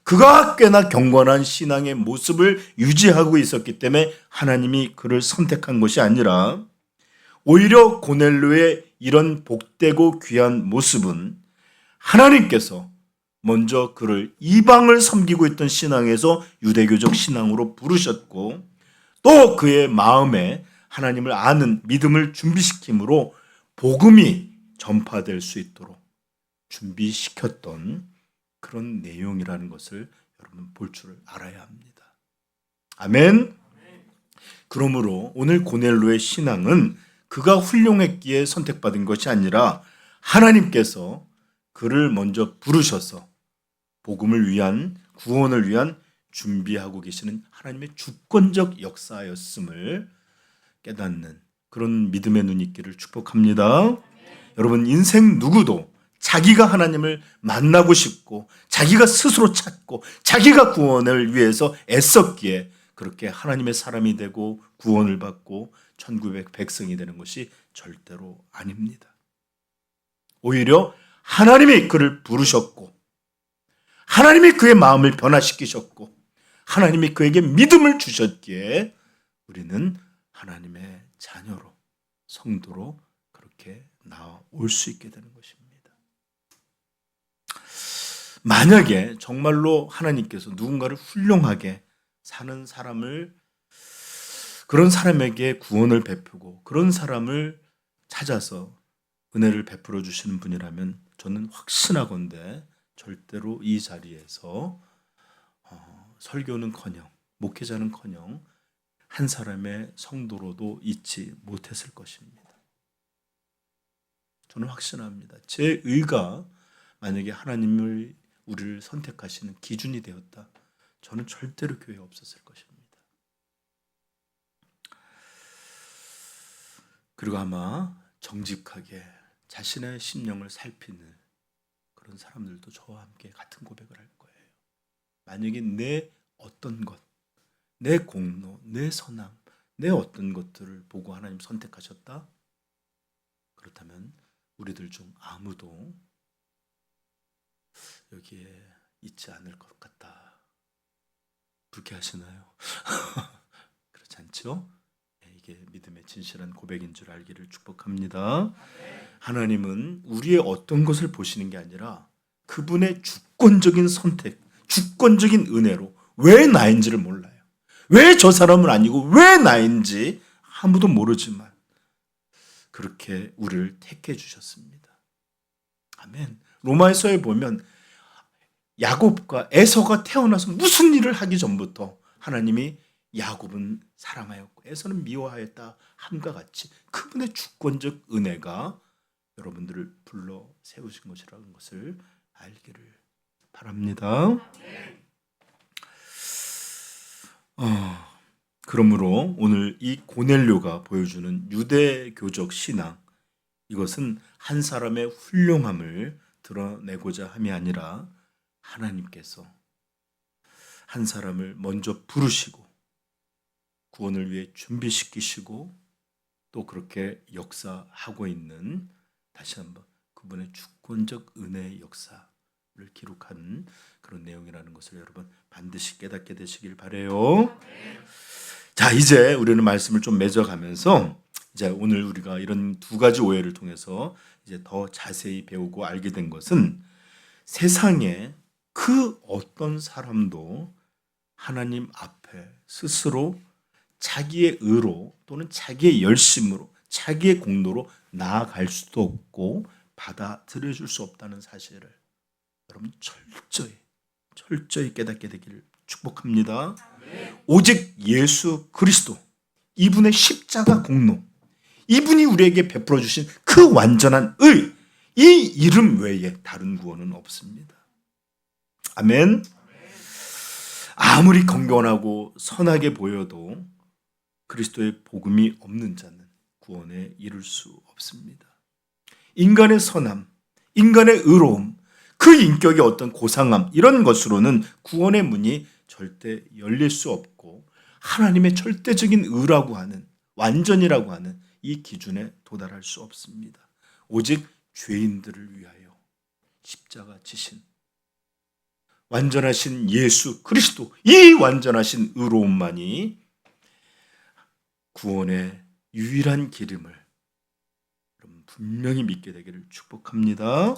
그가 꽤나 경건한 신앙의 모습을 유지하고 있었기 때문에 하나님이 그를 선택한 것이 아니라 오히려 고넬로의 이런 복되고 귀한 모습은 하나님께서 먼저 그를 이방을 섬기고 있던 신앙에서 유대교적 신앙으로 부르셨고 또 그의 마음에 하나님을 아는 믿음을 준비시킴으로 복음이 전파될 수 있도록 준비시켰던 그런 내용이라는 것을 여러분 볼 줄 알아야 합니다. 아멘. 그러므로 오늘 고넬로의 신앙은 그가 훌륭했기에 선택받은 것이 아니라 하나님께서 그를 먼저 부르셔서 복음을 위한 구원을 위한 준비하고 계시는 하나님의 주권적 역사였음을 깨닫는 그런 믿음의 눈이 있기를 축복합니다. 여러분 인생 누구도 자기가 하나님을 만나고 싶고 자기가 스스로 찾고 자기가 구원을 위해서 애썼기에 그렇게 하나님의 사람이 되고 구원을 받고 천국의 백성이 되는 것이 절대로 아닙니다. 오히려 하나님이 그를 부르셨고 하나님이 그의 마음을 변화시키셨고 하나님이 그에게 믿음을 주셨기에 우리는 하나님의 자녀로 성도로 그렇게 나올 수 있게 되는 것입니다. 만약에 정말로 하나님께서 누군가를 훌륭하게 사는 사람을 그런 사람에게 구원을 베푸고 그런 사람을 찾아서 은혜를 베풀어 주시는 분이라면 저는 확신하건대 절대로 이 자리에서 설교는커녕 목회자는커녕 한 사람의 성도로도 있지 못했을 것입니다. 저는 확신합니다. 제 의가 만약에 하나님을 우리를 선택하시는 기준이 되었다. 저는 절대로 교회에 없었을 것입니다. 그리고 아마 정직하게 자신의 심령을 살피는 그런 사람들도 저와 함께 같은 고백을 할 거예요. 만약에 내 어떤 것, 내 공로, 내 선함, 내 어떤 것들을 보고 하나님 선택하셨다? 그렇다면 우리들 중 아무도 여기에 있지 않을 것 같다. 불쾌하시나요? 그렇지 않죠? 이게 믿음의 진실한 고백인 줄 알기를 축복합니다. 하나님은 우리의 어떤 것을 보시는 게 아니라 그분의 주권적인 선택, 주권적인 은혜로 왜 나인지를 몰라요. 왜 저 사람은 아니고 왜 나인지 아무도 모르지만 그렇게 우리를 택해 주셨습니다. 아멘. 로마서에 보면 야곱과 에서가 태어나서 무슨 일을 하기 전부터 하나님이 야곱은 사랑하였고 에서는 미워하였다 함과 같이 그분의 주권적 은혜가 여러분들을 불러 세우신 것이라는 것을 알기를 바랍니다. 그러므로 오늘 이 고넬료가 보여주는 유대교적 신앙, 이것은 한 사람의 훌륭함을 드러내고자 함이 아니라 하나님께서 한 사람을 먼저 부르시고 구원을 위해 준비시키시고 또 그렇게 역사하고 있는, 다시 한번 그분의 주권적 은혜의 역사를 기록한 그런 내용이라는 것을 여러분 반드시 깨닫게 되시길 바라요. 자, 이제 우리는 말씀을 좀 맺어가면서 이제 오늘 우리가 이런 두 가지 오해를 통해서 이제 더 자세히 배우고 알게 된 것은 세상에 그 어떤 사람도 하나님 앞에 스스로 자기의 의로 또는 자기의 열심으로 자기의 공로로 나아갈 수도 없고 받아들여 줄 수 없다는 사실을 여러분 철저히 깨닫게 되기를 축복합니다. 오직 예수 그리스도, 이분의 십자가 공로, 이분이 우리에게 베풀어 주신 그 완전한 의, 이 이름 외에 다른 구원은 없습니다. 아멘. 아무리 건강하고 선하게 보여도 그리스도의 복음이 없는 자는 구원에 이를 수 없습니다. 인간의 선함, 인간의 의로움, 그 인격의 어떤 고상함, 이런 것으로는 구원의 문이 절대 열릴 수 없고 하나님의 절대적인 의라고 하는, 완전이라고 하는 이 기준에 도달할 수 없습니다. 오직 죄인들을 위하여 십자가 지신 완전하신 예수 그리스도, 이 완전하신 의로움만이 구원의 유일한 기름을 여러분 분명히 믿게 되기를 축복합니다.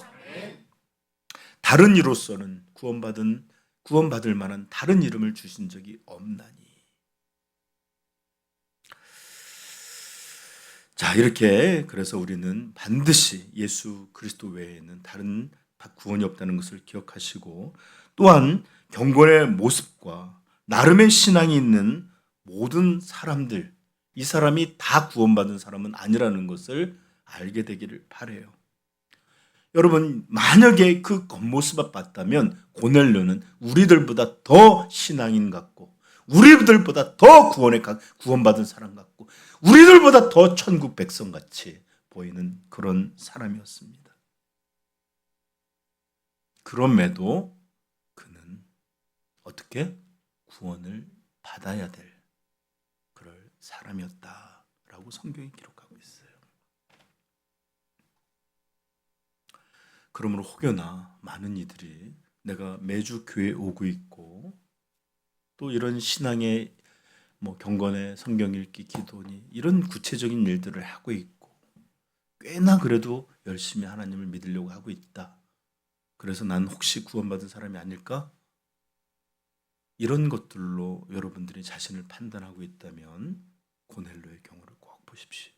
다른 이로서는 구원받을 만한 다른 이름을 주신 적이 없나니. 자, 이렇게 그래서 우리는 반드시 예수 그리스도 외에는 다른 구원이 없다는 것을 기억하시고, 또한 경건의 모습과 나름의 신앙이 있는 모든 사람들, 이 사람이 다 구원받은 사람은 아니라는 것을 알게 되기를 바라요. 여러분, 만약에 그 겉모습만 봤다면 고넬료는 우리들보다 더 신앙인 같고 우리들보다 더 구원받은 사람 같고 우리들보다 더 천국 백성같이 보이는 그런 사람이었습니다. 그럼에도 그는 어떻게 구원을 받아야 될 그럴 사람이었다라고 성경이 기록하고 있어요. 그러므로 혹여나 많은 이들이 내가 매주 교회에 오고 있고 또 이런 신앙의 경건의 성경 읽기, 기도니 이런 구체적인 일들을 하고 있고 꽤나 그래도 열심히 하나님을 믿으려고 하고 있다. 그래서 난 혹시 구원받은 사람이 아닐까? 이런 것들로 여러분들이 자신을 판단하고 있다면 고넬료의 경우를 꼭 보십시오.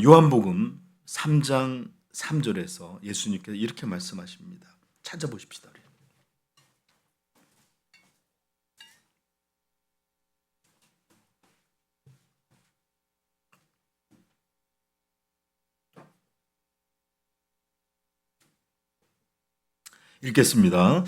요한복음 3장 3절에서 예수님께서 이렇게 말씀하십니다. 찾아보십시다. 읽겠습니다.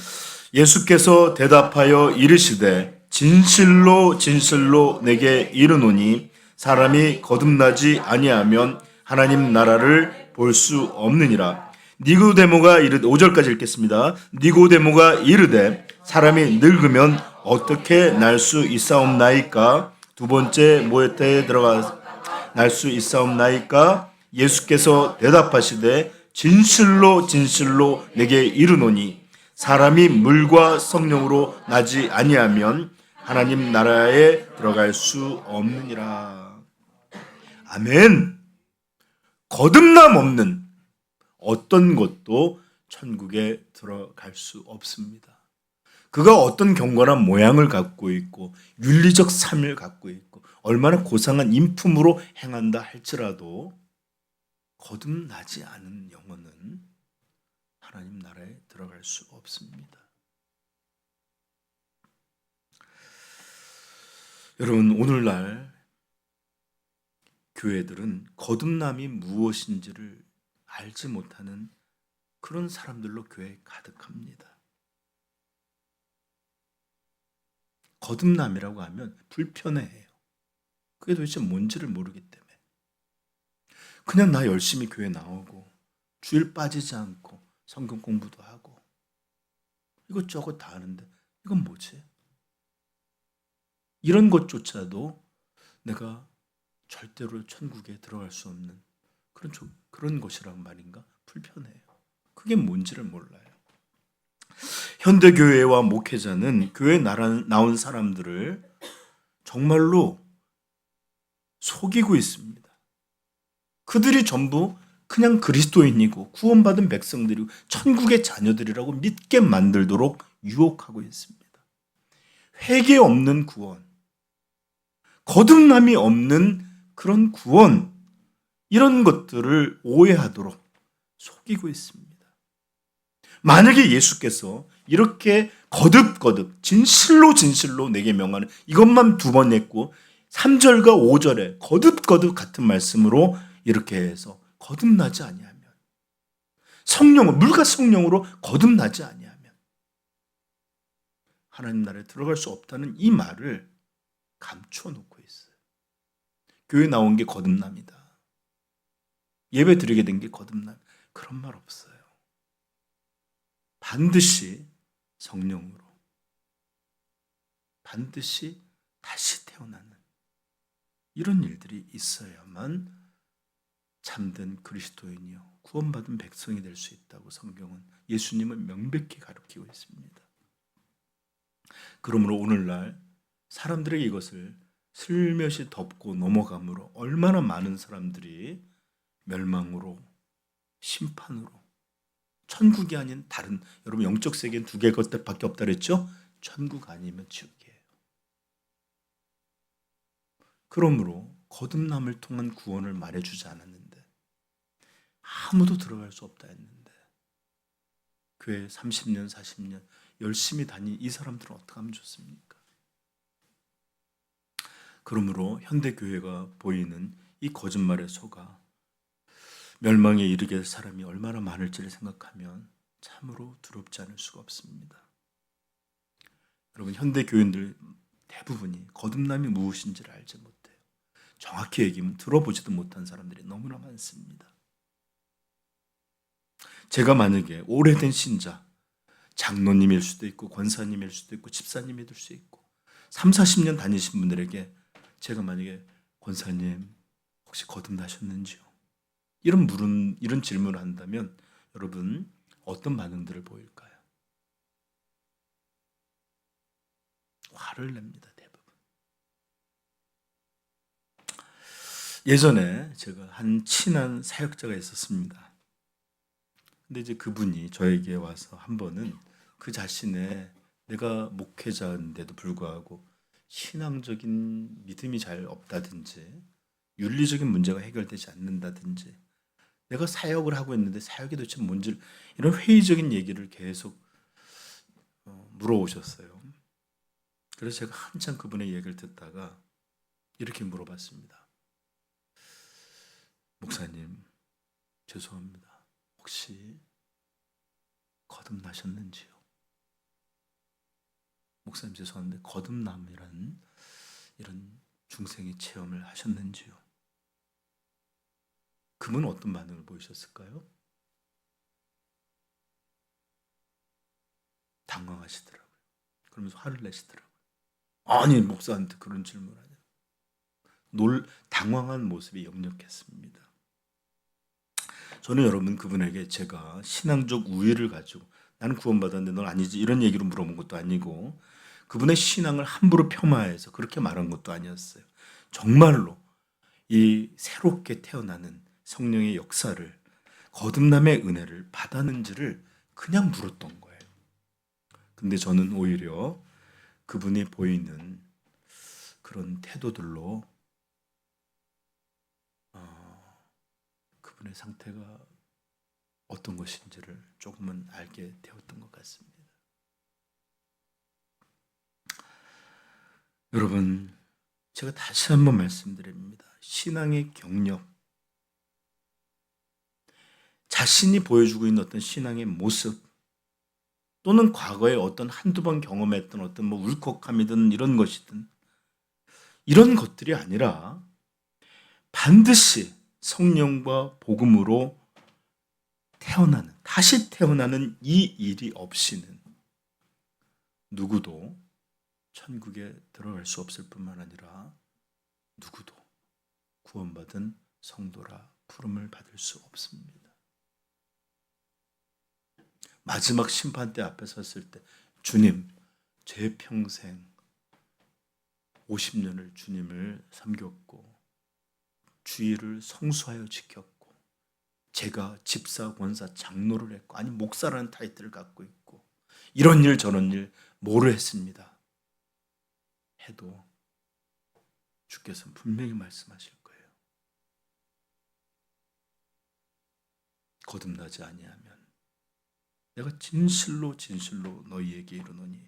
예수께서 대답하여 이르시되 진실로 진실로 내게 이르노니 사람이 거듭나지 아니하면 하나님 나라를 볼 수 없느니라. 니고데모가 이르되 5절까지 읽겠습니다. 니고데모가 이르되 사람이 늙으면 어떻게 날 수 있사옵나이까? 두 번째 모태에 들어가 날 수 있사옵나이까? 예수께서 대답하시되 진실로 진실로 내게 이르노니 사람이 물과 성령으로 나지 아니하면 하나님 나라에 들어갈 수 없느니라. 아멘. 거듭남 없는 어떤 것도 천국에 들어갈 수 없습니다. 그가 어떤 경건한 모양을 갖고 있고 윤리적 삶을 갖고 있고 얼마나 고상한 인품으로 행한다 할지라도 거듭나지 않은 영혼은 하나님 나라에 들어갈 수 없습니다. 여러분, 오늘날 교회들은 거듭남이 무엇인지를 알지 못하는 그런 사람들로 교회에 가득합니다. 거듭남이라고 하면 불편해해요. 그게 도대체 뭔지를 모르기 때문에. 그냥 나 열심히 교회 나오고 주일 빠지지 않고 성경 공부도 하고 이것저것 다 하는데 이건 뭐지? 이런 것조차도 내가 절대로 천국에 들어갈 수 없는 그런 것이란 말인가? 불편해요. 그게 뭔지를 몰라요. 현대교회와 목회자는 교회에 나온 사람들을 정말로 속이고 있습니다. 그들이 전부 그냥 그리스도인이고 구원받은 백성들이고 천국의 자녀들이라고 믿게 만들도록 유혹하고 있습니다. 회개 없는 구원, 거듭남이 없는 그런 구원, 이런 것들을 오해하도록 속이고 있습니다. 만약에 예수께서 이렇게 거듭 진실로 진실로 내게 명하는 이것만 2번 했고 3절과 5절에 거듭 같은 말씀으로 이렇게 해서 거듭나지 아니하면 성령은 물과 성령으로 거듭나지 아니하면 하나님 나라에 들어갈 수 없다는 이 말을 감추어 놓고 있어요. 교회 나온 게 거듭남이다. 예배 드리게 된 게 거듭남. 그런 말 없어요. 반드시 성령으로 반드시 다시 태어나는 이런 일들이 있어야만 참된 그리스도인이요 구원받은 백성이 될 수 있다고 성경은 예수님은 명백히 가르치고 있습니다. 그러므로 오늘날 사람들에게 이것을 슬며시 덮고 넘어감으로 얼마나 많은 사람들이 멸망으로 심판으로 천국이 아닌 다른 여러분 영적 세계는 2개 것밖에 없다 그랬죠? 천국 아니면 지옥이에요. 그러므로 거듭남을 통한 구원을 말해주지 않았는데 아무도 들어갈 수 없다 했는데 교회 30년 40년 열심히 다닌 이 사람들은 어떻게 하면 좋습니까? 그러므로 현대교회가 보이는 이 거짓말에 속아 멸망에 이르게 될 사람이 얼마나 많을지를 생각하면 참으로 두렵지 않을 수가 없습니다. 여러분 현대교인들 대부분이 거듭남이 무엇인지를 알지 못해요. 정확히 얘기하면 들어보지도 못한 사람들이 너무나 많습니다. 제가 만약에 오래된 신자, 장로님일 수도 있고 권사님일 수도 있고 집사님이 될 수 있고 3, 40년 다니신 분들에게 제가 만약에 권사님 혹시 거듭나셨는지요? 이런 질문을 한다면 여러분 어떤 반응들을 보일까요? 화를 냅니다. 대부분. 예전에 제가 한 친한 사역자가 있었습니다. 근데 이제 그분이 저에게 와서 한 번은 그 자신의 내가 목회자인데도 불구하고 신앙적인 믿음이 잘 없다든지 윤리적인 문제가 해결되지 않는다든지 내가 사역을 하고 있는데 사역이 도대체 뭔지 이런 회의적인 얘기를 계속 물어오셨어요. 그래서 제가 한참 그분의 얘기를 듣다가 이렇게 물어봤습니다. 목사님, 죄송합니다. 혹시 거듭나셨는지요? 목사님 죄송한데 거듭남이란 이런 중생의 체험을 하셨는지요? 그분은 어떤 반응을 보이셨을까요? 당황하시더라고요. 그러면서 화를 내시더라고요. 아니 목사한테 그런 질문을 하냐. 당황한 모습이 역력했습니다. 저는 여러분 그분에게 제가 신앙적 우위를 가지고 나는 구원받았는데 넌 아니지 이런 얘기로 물어본 것도 아니고 그분의 신앙을 함부로 폄하해서 그렇게 말한 것도 아니었어요. 정말로 이 새롭게 태어나는 성령의 역사를 거듭남의 은혜를 받았는지를 그냥 물었던 거예요. 근데 저는 오히려 그분이 보이는 그런 태도들로 그분의 상태가 어떤 것인지를 조금은 알게 되었던 것 같습니다. 여러분, 제가 다시 한번 말씀드립니다. 신앙의 경력, 자신이 보여주고 있는 어떤 신앙의 모습, 또는 과거에 어떤 한두 번 경험했던 어떤 울컥함이든 이런 것이든 이런 것들이 아니라 반드시 성령과 복음으로 다시 태어나는 이 일이 없이는 누구도 천국에 들어갈 수 없을 뿐만 아니라 누구도 구원받은 성도라 부름을 받을 수 없습니다. 마지막 심판대 앞에 섰을 때 주님, 제 평생 50년을 주님을 섬겼고 주의를 성수하여 지켰고 제가 집사, 권사, 장로를 했고 아니 목사라는 타이틀을 갖고 있고 이런 일 저런 일 뭐를 했습니다. 해도 주께서는 분명히 말씀하실 거예요. 거듭나지 아니하면 내가 진실로 너희에게 이르노니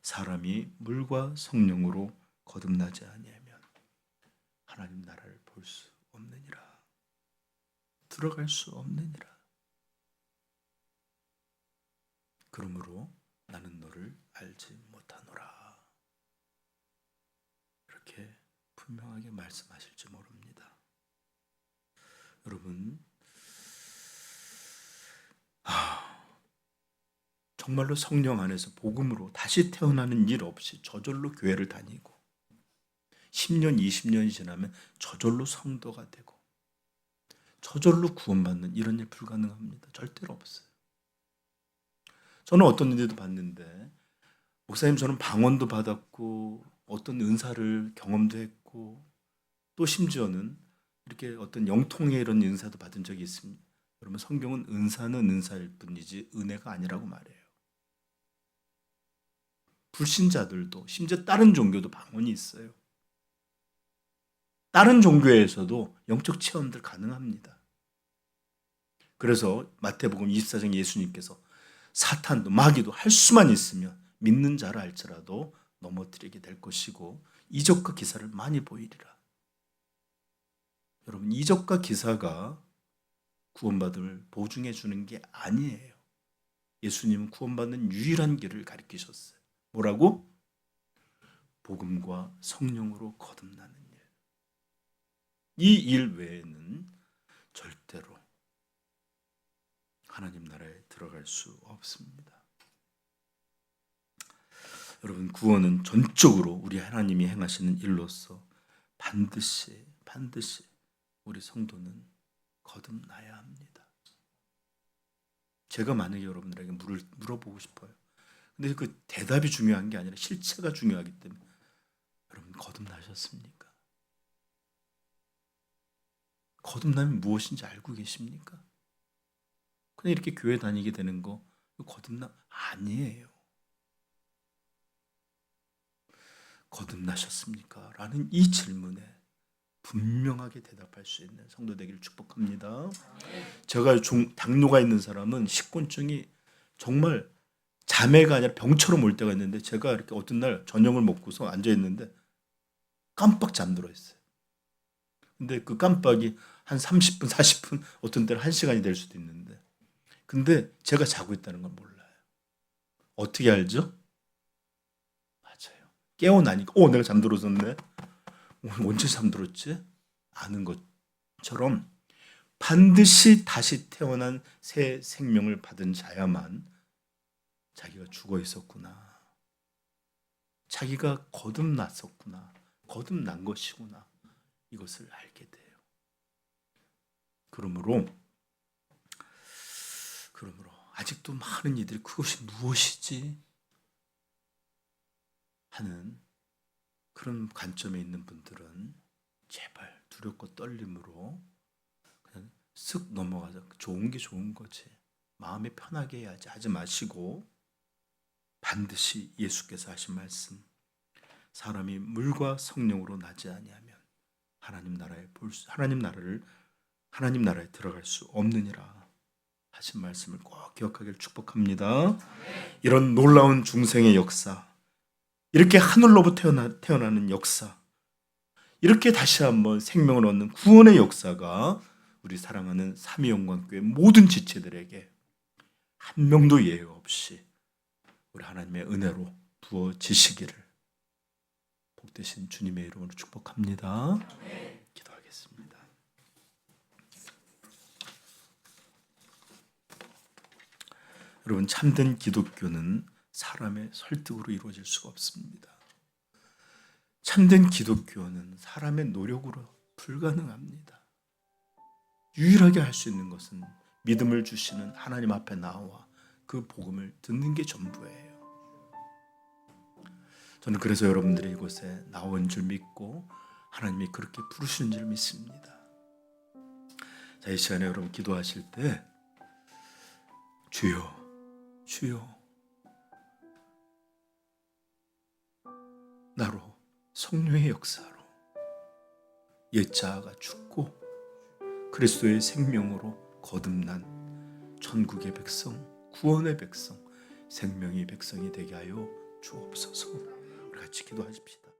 사람이 물과 성령으로 거듭나지 아니하면 하나님 나라를 볼 수 없느니라. 들어갈 수 없느니라. 그러므로 나는 너를 알지 못하노라. 이렇게 분명하게 말씀하실지 모릅니다. 여러분, 정말로 성령 안에서 복음으로 다시 태어나는 일 없이 저절로 교회를 다니고 10년, 20년이 지나면 저절로 성도가 되고 저절로 구원받는 이런 일 불가능합니다. 절대로 없어요. 저는 어떤 일도 봤는데 목사님 저는 방언도 받았고 어떤 은사를 경험도 했고 또 심지어는 이렇게 어떤 영통의 이런 은사도 받은 적이 있습니다. 여러분 성경은 은사는 은사일 뿐이지 은혜가 아니라고 말해요. 불신자들도 심지어 다른 종교도 방언이 있어요. 다른 종교에서도 영적 체험들 가능합니다. 그래서 마태복음 24장 예수님께서 사탄도 마귀도 할 수만 있으면 믿는 자라 할지라도 넘어뜨리게 될 것이고 이적과 기사를 많이 보이리라. 여러분 이적과 기사가 구원받음을 보증해 주는 게 아니에요. 예수님은 구원받는 유일한 길을 가르치셨어요. 뭐라고? 복음과 성령으로 거듭나는 일. 이 일 외에는 절대로 하나님 나라에 들어갈 수 없습니다. 여러분 구원은 전적으로 우리 하나님이 행하시는 일로서 반드시 우리 성도는 거듭나야 합니다. 제가 만약에 여러분들에게 물어보고 싶어요. 근데 그 대답이 중요한 게 아니라 실체가 중요하기 때문에 여러분 거듭나셨습니까? 거듭남이 무엇인지 알고 계십니까? 그냥 이렇게 교회 다니게 되는 거 거듭남 아니에요. 거듭나셨습니까? 라는 이 질문에 분명하게 대답할 수 있는 성도 되기를 축복합니다. 제가 당뇨가 있는 사람은 식곤증이 정말 자매가 아니라 병처럼 올 때가 있는데 제가 이렇게 어떤 날 저녁을 먹고서 앉아 있는데 깜빡 잠들어 있어요. 근데 그 깜빡이 한 30분, 40분, 어떤 때는 1시간이 될 수도 있는데 근데 제가 자고 있다는 걸 몰라요. 어떻게 알죠? 맞아요. 깨어나니까 내가 잠들었었네. 언제 잠들었지? 아는 것처럼 반드시 다시 태어난 새 생명을 받은 자야만 자기가 죽어 있었구나. 자기가 거듭났었구나. 거듭난 것이구나. 이것을 알게 돼요. 그러므로 아직도 많은 이들이 그것이 무엇이지? 하는 그런 관점에 있는 분들은 제발 두렵고 떨림으로 그냥 쓱 넘어가자. 좋은 게 좋은 거지. 마음이 편하게 해야지 하지 마시고 반드시 예수께서 하신 말씀, 사람이 물과 성령으로 나지 아니하면 하나님 나라에 들어갈 수 없느니라 하신 말씀을 꼭 기억하기를 축복합니다. 이런 놀라운 중생의 역사, 이렇게 하늘로부터 태어나는 역사, 이렇게 다시 한번 생명을 얻는 구원의 역사가 우리 사랑하는 삼위영광교회 모든 지체들에게 한 명도 예외 없이 우리 하나님의 은혜로 부어지시기를 복되신 주님의 이름으로 축복합니다. 기도하겠습니다. 여러분, 참된 기독교는 사람의 설득으로 이루어질 수가 없습니다. 참된 기독교는 사람의 노력으로 불가능합니다. 유일하게 할 수 있는 것은 믿음을 주시는 하나님 앞에 나와 그 복음을 듣는 게 전부예요. 저는 그래서 여러분들이 이곳에 나온 줄 믿고 하나님이 그렇게 부르시는 줄 믿습니다. 자, 이 시간에 여러분 기도하실 때 주여 나로 성령의 역사로 옛자아가 죽고 그리스도의 생명으로 거듭난 천국의 백성, 구원의 백성, 생명의 백성이 되게 하여 주옵소서. 우리 같이 기도하십시다.